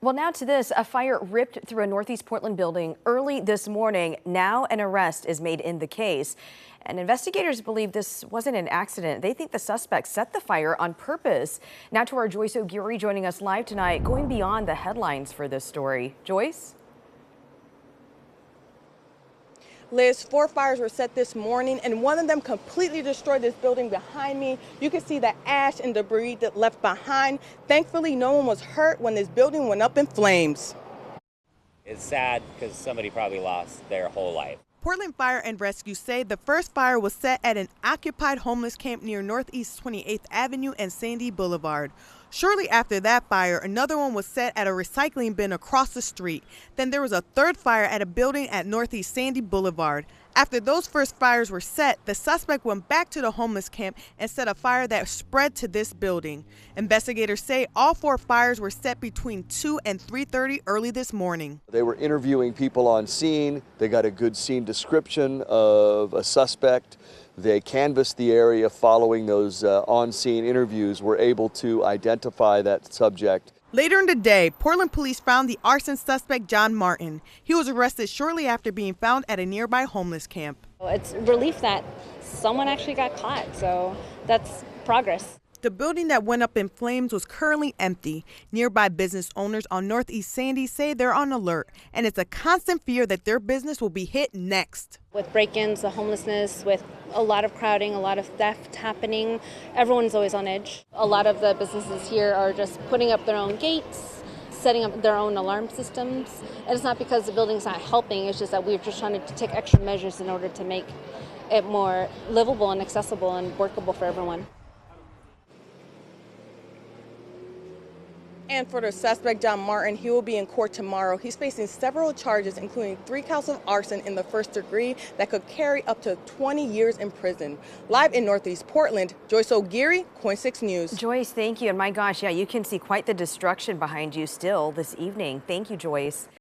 Well, now to this, a fire ripped through a Northeast Portland building early this morning. Now an arrest is made in the case. And investigators believe this wasn't an accident. They think the suspect set the fire on purpose. Now to our Joyce O'Geary joining us live tonight, going beyond the headlines for this story. Joyce? Liz, 4 fires were set this morning, and one of them completely destroyed this building behind me. You can see the ash and debris that left behind. Thankfully, no one was hurt when this building went up in flames. It's sad because somebody probably lost their whole life. Portland Fire and Rescue say the first fire was set at an occupied homeless camp near Northeast 28th Avenue and Sandy Boulevard. Shortly after that fire, another one was set at a recycling bin across the street. Then there was a third fire at a building at Northeast Sandy Boulevard. After those first fires were set, the suspect went back to the homeless camp and set a fire that spread to this building. Investigators say all 4 fires were set between 2 and 3:30 early this morning. They were interviewing people on scene. They got a good scene description of a suspect. They canvassed the area following those on-scene interviews, were able to identify that subject. Later in the day, Portland police found the arson suspect, John Martin. He was arrested shortly after being found at a nearby homeless camp. It's relief that someone actually got caught, so that's progress. The building that went up in flames was currently empty. Nearby business owners on Northeast Sandy say they're on alert, and it's a constant fear that their business will be hit next. With break-ins, the homelessness, with a lot of crowding, a lot of theft happening, everyone's always on edge. A lot of the businesses here are just putting up their own gates, setting up their own alarm systems. And it's not because the building's not helping, it's just that we're just trying to take extra measures in order to make it more livable and accessible and workable for everyone. And for the suspect, John Martin, he will be in court tomorrow. He's facing several charges, including 3 counts of arson in the first degree that could carry up to 20 years in prison. Live in Northeast Portland, Joyce O'Geary, KOIN 6 News. Joyce, thank you. And my gosh, yeah, you can see quite the destruction behind you still this evening. Thank you, Joyce.